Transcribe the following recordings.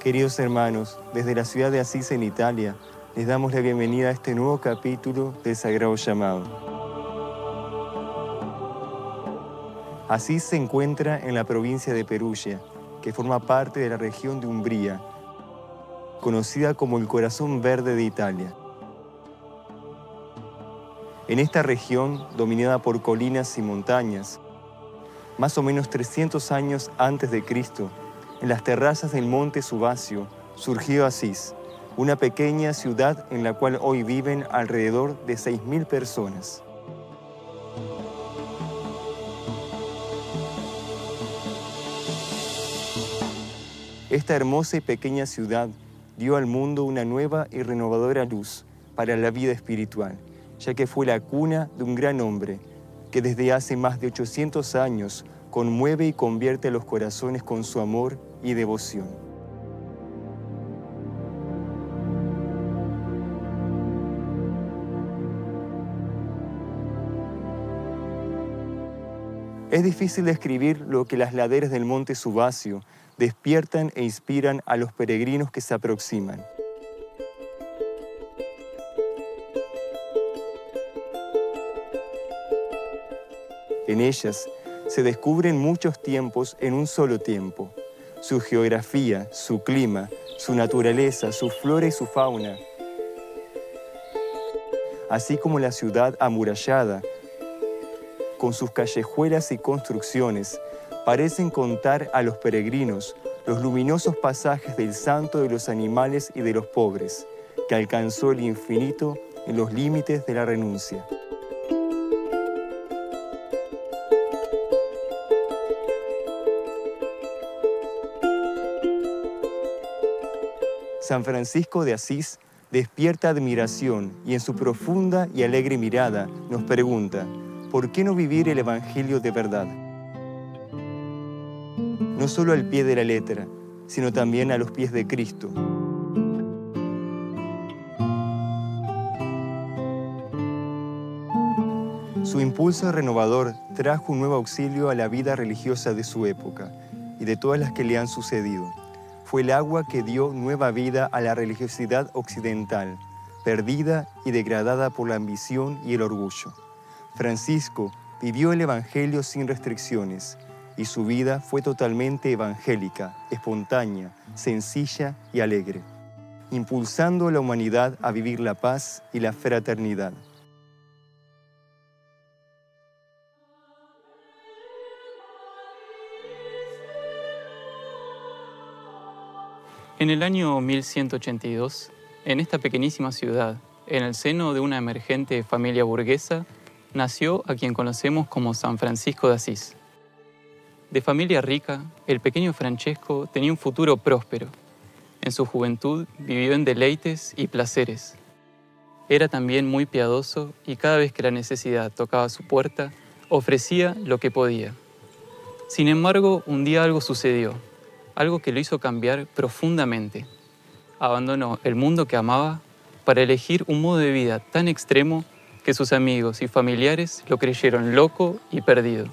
Queridos hermanos, desde la ciudad de Asís en Italia, les damos la bienvenida a este nuevo capítulo del Sagrado Llamado. Asís se encuentra en la provincia de Perugia, que forma parte de la región de Umbría, conocida como el corazón verde de Italia. En esta región, dominada por colinas y montañas, más o menos 300 años antes de Cristo, en las terrazas del monte Subasio, surgió Asís, una pequeña ciudad en la cual hoy viven alrededor de 6.000 personas. Esta hermosa y pequeña ciudad dio al mundo una nueva y renovadora luz para la vida espiritual, ya que fue la cuna de un gran hombre que desde hace más de 800 años conmueve y convierte a los corazones con su amor y devoción. Es difícil describir lo que las laderas del monte Subasio despiertan e inspiran a los peregrinos que se aproximan. En ellas se descubren muchos tiempos en un solo tiempo. Su geografía, su clima, su naturaleza, su flora y su fauna, así como la ciudad amurallada, con sus callejuelas y construcciones, parecen contar a los peregrinos los luminosos pasajes del santo de los animales y de los pobres, que alcanzó el infinito en los límites de la renuncia. San Francisco de Asís despierta admiración y en su profunda y alegre mirada nos pregunta, ¿por qué no vivir el Evangelio de verdad? No solo al pie de la letra, sino también a los pies de Cristo. Su impulso renovador trajo un nuevo auxilio a la vida religiosa de su época y de todas las que le han sucedido. Fue el agua que dio nueva vida a la religiosidad occidental, perdida y degradada por la ambición y el orgullo. Francisco vivió el Evangelio sin restricciones y su vida fue totalmente evangélica, espontánea, sencilla y alegre, impulsando a la humanidad a vivir la paz y la fraternidad. En el año 1182, en esta pequeñísima ciudad, en el seno de una emergente familia burguesa, nació a quien conocemos como San Francisco de Asís. De familia rica, el pequeño Francesco tenía un futuro próspero. En su juventud vivió en deleites y placeres. Era también muy piadoso y cada vez que la necesidad tocaba su puerta, ofrecía lo que podía. Sin embargo, un día algo sucedió, algo que lo hizo cambiar profundamente. Abandonó el mundo que amaba para elegir un modo de vida tan extremo que sus amigos y familiares lo creyeron loco y perdido.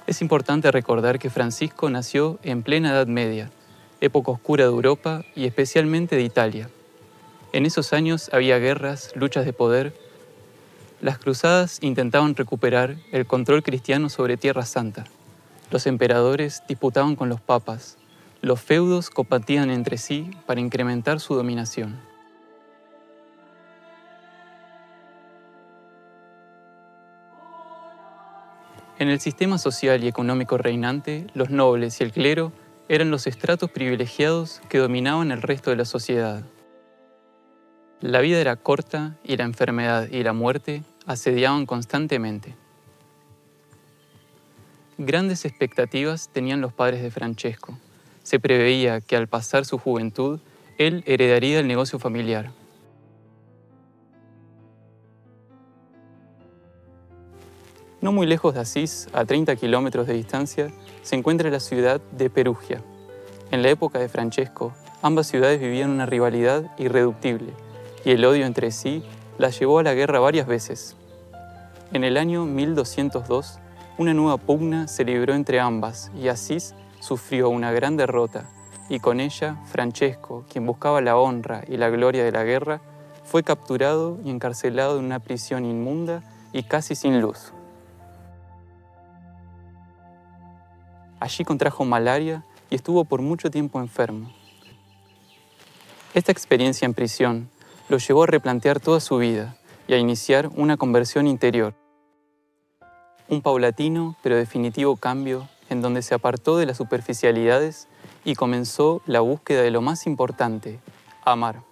Es importante recordar que Francisco nació en plena Edad Media, época oscura de Europa y especialmente de Italia. En esos años había guerras, luchas de poder. Las cruzadas intentaban recuperar el control cristiano sobre Tierra Santa. Los emperadores disputaban con los papas. Los feudos combatían entre sí para incrementar su dominación. En el sistema social y económico reinante, los nobles y el clero eran los estratos privilegiados que dominaban el resto de la sociedad. La vida era corta y la enfermedad y la muerte asediaban constantemente. Grandes expectativas tenían los padres de Francesco. Se preveía que al pasar su juventud, él heredaría el negocio familiar. No muy lejos de Asís, a 30 kilómetros de distancia, se encuentra la ciudad de Perugia. En la época de Francesco, ambas ciudades vivían una rivalidad irreductible, y el odio entre sí las llevó a la guerra varias veces. En el año 1202, una nueva pugna se libró entre ambas y Asís sufrió una gran derrota, y con ella Francesco, quien buscaba la honra y la gloria de la guerra, fue capturado y encarcelado en una prisión inmunda y casi sin luz. Allí contrajo malaria y estuvo por mucho tiempo enfermo. Esta experiencia en prisión lo llevó a replantear toda su vida y a iniciar una conversión interior. Un paulatino pero definitivo cambio en donde se apartó de las superficialidades y comenzó la búsqueda de lo más importante, amar.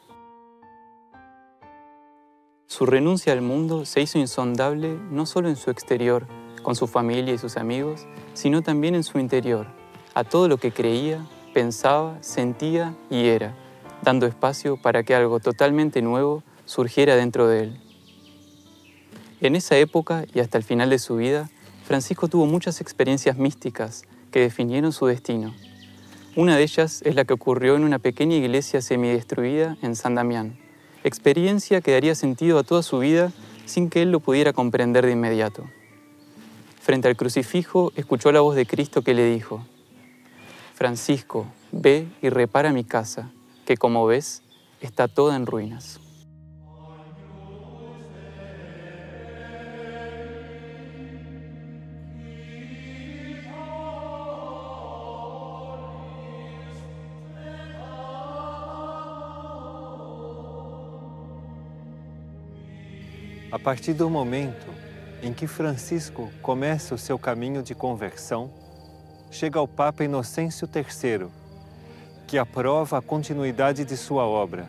Su renuncia al mundo se hizo insondable no solo en su exterior, con su familia y sus amigos, sino también en su interior, a todo lo que creía, pensaba, sentía y era, dando espacio para que algo totalmente nuevo surgiera dentro de él. En esa época y hasta el final de su vida, Francisco tuvo muchas experiencias místicas que definieron su destino. Una de ellas es la que ocurrió en una pequeña iglesia semidestruida en San Damián, experiencia que daría sentido a toda su vida sin que él lo pudiera comprender de inmediato. Frente al crucifijo, escuchó la voz de Cristo que le dijo: Francisco, ve y repara mi casa, que como ves, está toda en ruinas. A partir do momento em que Francisco começa o seu caminho de conversão, chega ao Papa Inocêncio III, que aprova a continuidade de sua obra.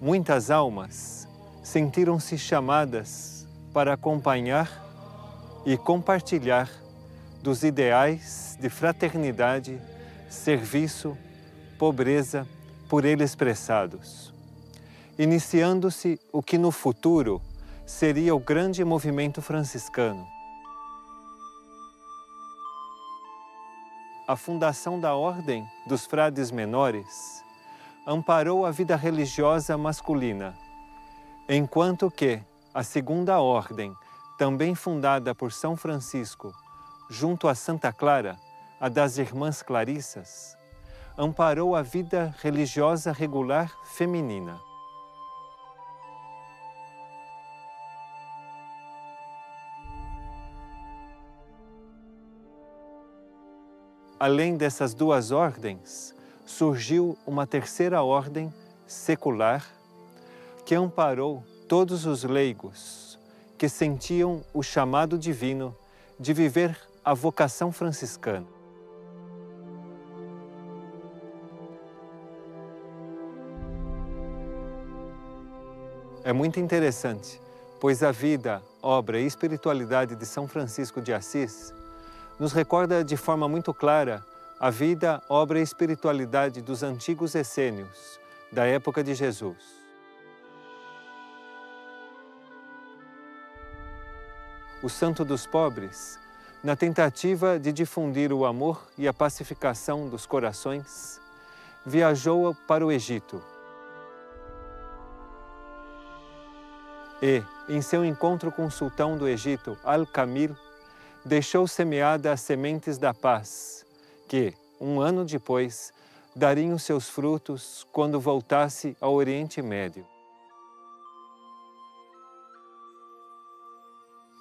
Muitas almas sentiram-se chamadas para acompanhar e compartilhar dos ideais de fraternidade, serviço, pobreza por ele expressados, iniciando-se o que no futuro seria o grande movimento franciscano. A fundação da Ordem dos Frades Menores amparou a vida religiosa masculina, enquanto que a Segunda Ordem, também fundada por São Francisco, junto a Santa Clara, a das Irmãs Clarissas, amparou a vida religiosa regular feminina. Além dessas duas ordens, surgiu uma terceira ordem secular que amparou todos os leigos que sentiam o chamado divino de viver a vocação franciscana. É muito interessante, pois a vida, obra e espiritualidade de São Francisco de Assis nos recorda de forma muito clara a vida, obra e espiritualidade dos antigos essênios, da época de Jesus. O Santo dos Pobres, na tentativa de difundir o amor e a pacificação dos corações, viajou para o Egito. E, em seu encontro com o sultão do Egito, Al-Kamil, deixou semeada as sementes da paz, que, um ano depois, dariam seus frutos quando voltasse ao Oriente Médio.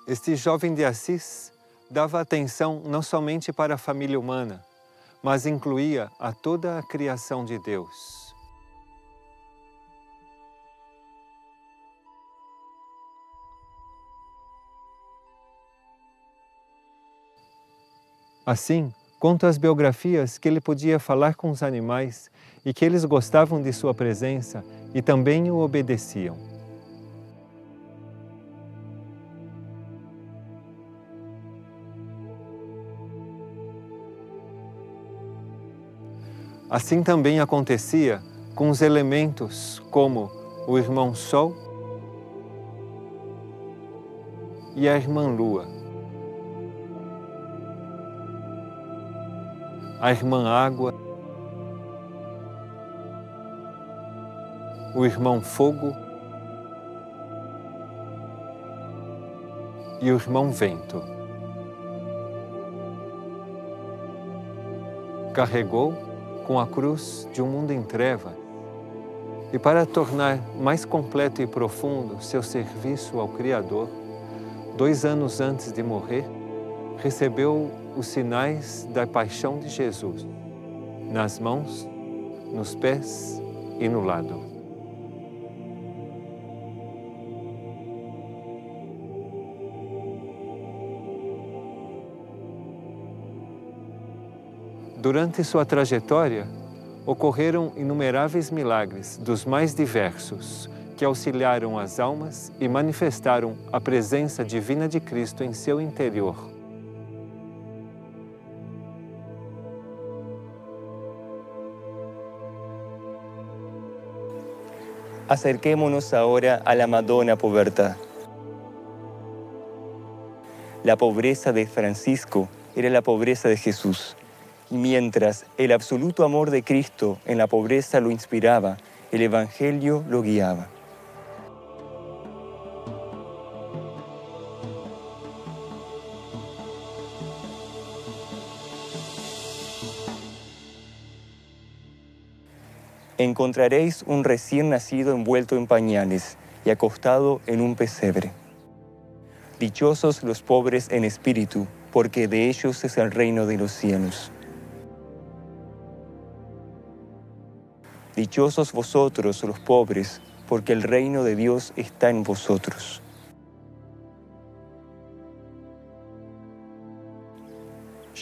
Este jovem de Assis dava atenção não somente para a família humana, mas incluía a toda a criação de Deus. Assim, conta as biografias que ele podia falar com os animais e que eles gostavam de sua presença e também o obedeciam. Assim também acontecia com os elementos como o irmão Sol e a irmã Lua, a irmã Água, o irmão Fogo e o irmão Vento. Carregou com a cruz de um mundo em trevas e, para tornar mais completo e profundo seu serviço ao Criador, 2 anos antes de morrer, recebeu os sinais da paixão de Jesus, nas mãos, nos pés e no lado. Durante sua trajetória, ocorreram inumeráveis milagres, dos mais diversos, que auxiliaram as almas e manifestaram a presença divina de Cristo em seu interior. Acerquémonos ahora a la Madonna Povertà. La pobreza de Francisco era la pobreza de Jesús. Mientras el absoluto amor de Cristo en la pobreza lo inspiraba, el Evangelio lo guiaba. Encontraréis un recién nacido envuelto en pañales y acostado en un pesebre. Dichosos los pobres en espíritu, porque de ellos es el reino de los cielos. Dichosos vosotros los pobres, porque el reino de Dios está en vosotros.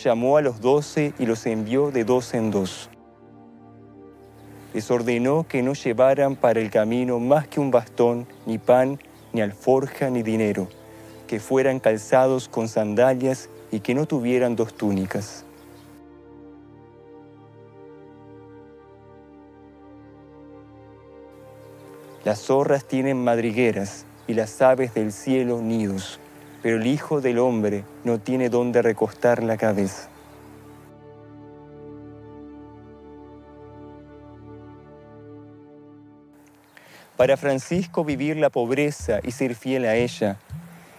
Llamó a los 12 y los envió de 2 en 2. Les ordenó que no llevaran para el camino más que un bastón, ni pan, ni alforja, ni dinero, que fueran calzados con sandalias y que no tuvieran 2 túnicas. Las zorras tienen madrigueras y las aves del cielo nidos, pero el Hijo del Hombre no tiene dónde recostar la cabeza. Para Francisco, vivir la pobreza y ser fiel a ella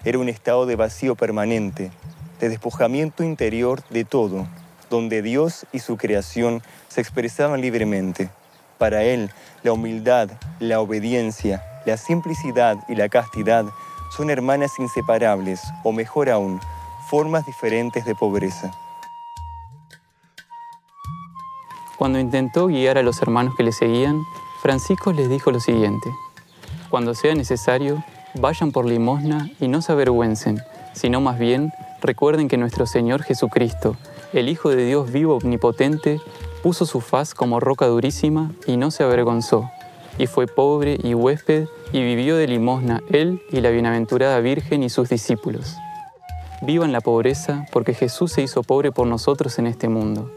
era un estado de vacío permanente, de despojamiento interior de todo, donde Dios y su creación se expresaban libremente. Para él, la humildad, la obediencia, la simplicidad y la castidad son hermanas inseparables, o mejor aún, formas diferentes de pobreza. Cuando intentó guiar a los hermanos que le seguían, Francisco les dijo lo siguiente: cuando sea necesario, vayan por limosna y no se avergüencen, sino más bien recuerden que nuestro Señor Jesucristo, el Hijo de Dios vivo omnipotente, puso su faz como roca durísima y no se avergonzó, y fue pobre y huésped y vivió de limosna él y la bienaventurada Virgen y sus discípulos. Vivan la pobreza porque Jesús se hizo pobre por nosotros en este mundo.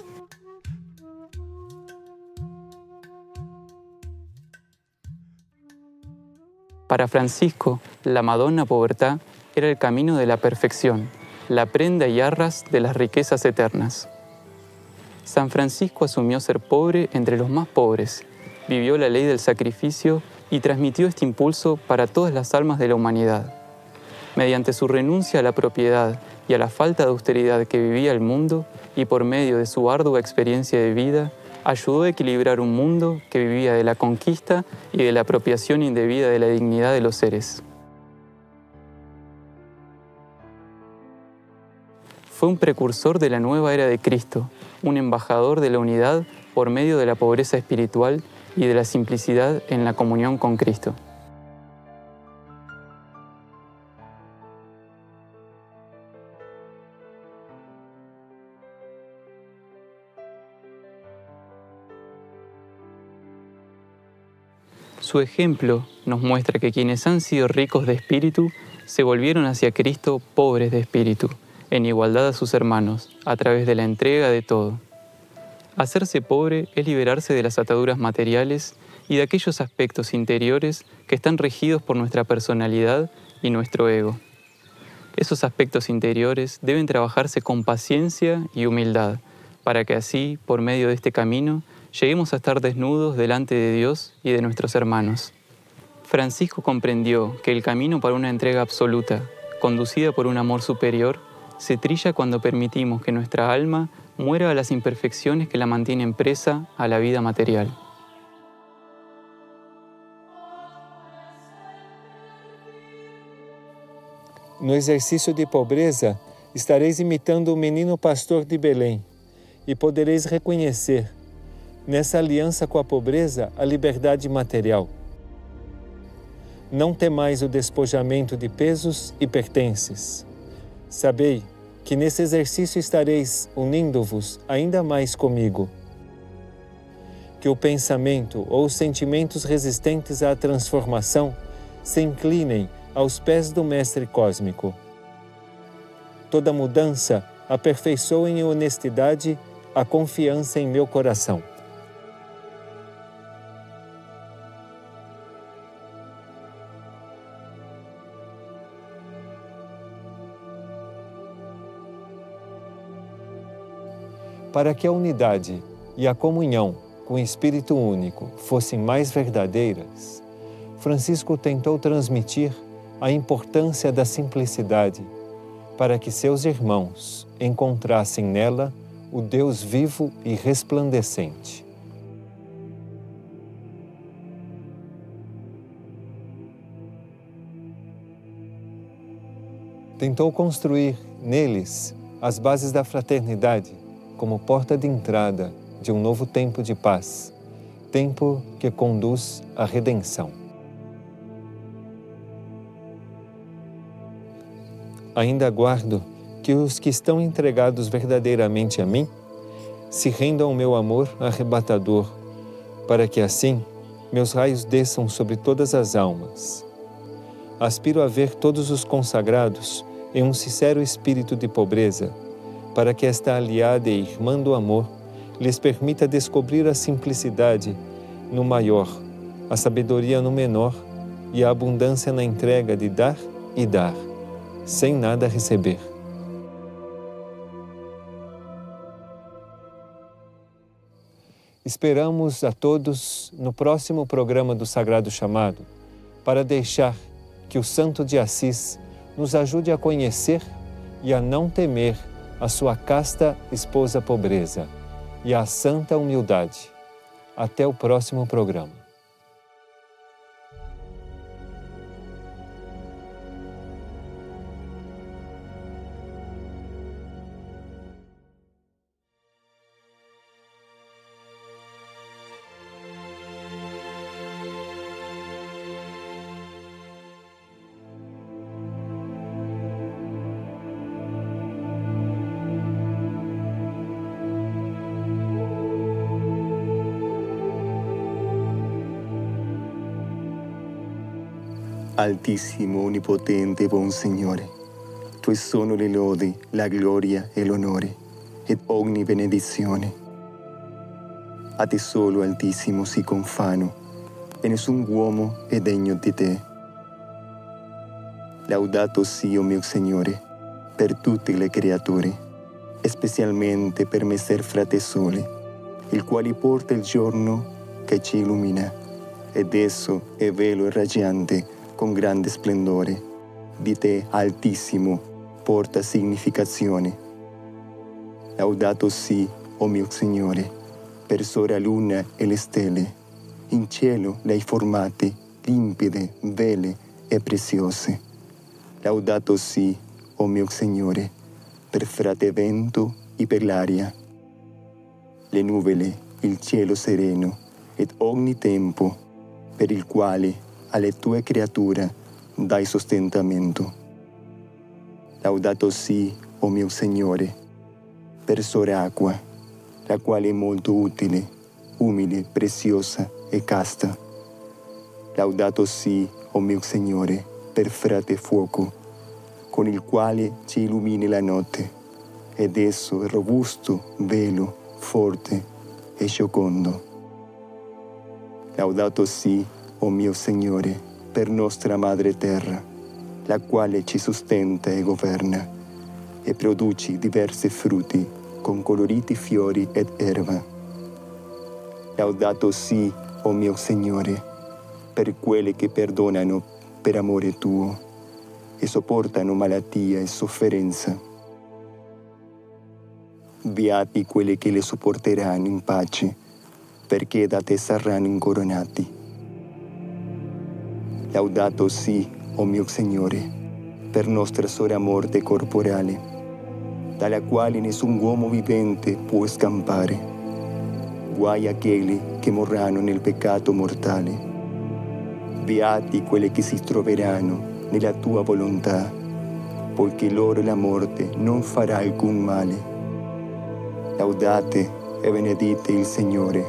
Para Francisco, la Madonna Povertà era el camino de la perfección, la prenda y arras de las riquezas eternas. San Francisco asumió ser pobre entre los más pobres, vivió la ley del sacrificio y transmitió este impulso para todas las almas de la humanidad. Mediante su renuncia a la propiedad y a la falta de austeridad que vivía el mundo, y por medio de su ardua experiencia de vida, ayudó a equilibrar un mundo que vivía de la conquista y de la apropiación indebida de la dignidad de los seres. Fue un precursor de la nueva era de Cristo, un embajador de la unidad por medio de la pobreza espiritual y de la simplicidad en la comunión con Cristo. Su ejemplo nos muestra que quienes han sido ricos de espíritu se volvieron hacia Cristo pobres de espíritu, en igualdad a sus hermanos, a través de la entrega de todo. Hacerse pobre es liberarse de las ataduras materiales y de aquellos aspectos interiores que están regidos por nuestra personalidad y nuestro ego. Esos aspectos interiores deben trabajarse con paciencia y humildad, para que así, por medio de este camino, lleguemos a estar desnudos delante de Dios y de nuestros hermanos. Francisco comprendió que el camino para una entrega absoluta, conducida por un amor superior, se trilla cuando permitimos que nuestra alma muera a las imperfecciones que la mantienen presa a la vida material. No exercício de pobreza, estareis imitando o menino pastor de Belém e podereis reconhecer, nessa aliança com a pobreza, a liberdade material. Não temais o despojamento de pesos e pertences. Sabei que nesse exercício estareis unindo-vos ainda mais comigo. Que o pensamento ou os sentimentos resistentes à transformação se inclinem aos pés do Mestre Cósmico. Toda mudança aperfeiçoa em honestidade a confiança em meu coração. Para que a unidade e a comunhão com o Espírito Único fossem mais verdadeiras, Francisco tentou transmitir a importância da simplicidade, para que seus irmãos encontrassem nela o Deus vivo e resplandecente. Tentou construir neles as bases da fraternidade como porta de entrada de um novo tempo de paz, tempo que conduz à redenção. Ainda aguardo que os que estão entregados verdadeiramente a mim se rendam ao meu amor arrebatador, para que assim meus raios desçam sobre todas as almas. Aspiro a ver todos os consagrados em um sincero espírito de pobreza, para que esta aliada e irmã do amor lhes permita descobrir a simplicidade no maior, a sabedoria no menor e a abundância na entrega de dar e dar, sem nada receber. Esperamos a todos no próximo programa do Sagrado Chamado, para deixar que o Santo de Assis nos ajude a conhecer e a não temer a sua casta esposa pobreza e a santa humildade. Até o próximo programa. Altissimo, onnipotente, buon Signore, Tue sono le lodi, la gloria e l'onore, ed ogni benedizione. A te solo, Altissimo, si confano, e nessun uomo è degno di te. Laudato sia, mio Signore, per tutte le creature, specialmente per Messer Frate Sole, il quale porta il giorno che ci illumina, ed esso è velo e raggiante con grande splendore. Di te, Altissimo, porta significazione. Laudato si, o mio Signore, per sole luna e le stelle. In cielo le hai formate, limpide, vele e preziose. Laudato si, o mio Signore, per frate vento e per l'aria. Le nuvole, il cielo sereno, ed ogni tempo, per il quale alle tue creature dai sostentamento. Laudato si, o mio Signore, per sole acqua, la quale è molto utile, umile, preziosa e casta. Laudato si, o mio Signore, per frate fuoco, con il quale ci illumini la notte, ed esso è robusto, velo, forte e giocondo. Laudato si, o mio Signore, per nostra Madre Terra, la quale ci sostenta e governa, e produci diversi frutti con coloriti fiori ed erba. Laudato si, o mio Signore, per quelli che perdonano per amore tuo, e sopportano malattia e sofferenza. Beati quelli che le sopporteranno in pace, perché da te saranno incoronati. Laudato sì, o mio Signore, per nostra sola morte corporale, dalla quale nessun uomo vivente può scampare. Guai a quelli che morranno nel peccato mortale. Beati quelli che si troveranno nella tua volontà, poiché loro la morte non farà alcun male. Laudate e benedite il Signore.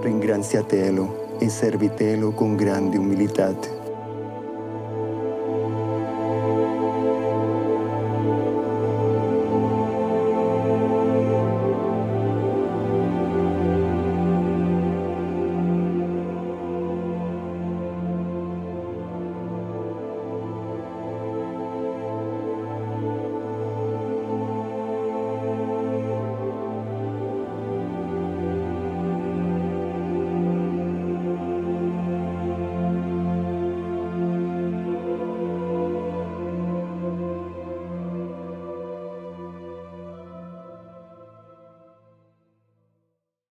Ringraziatelo e servitelo con grande umiltà.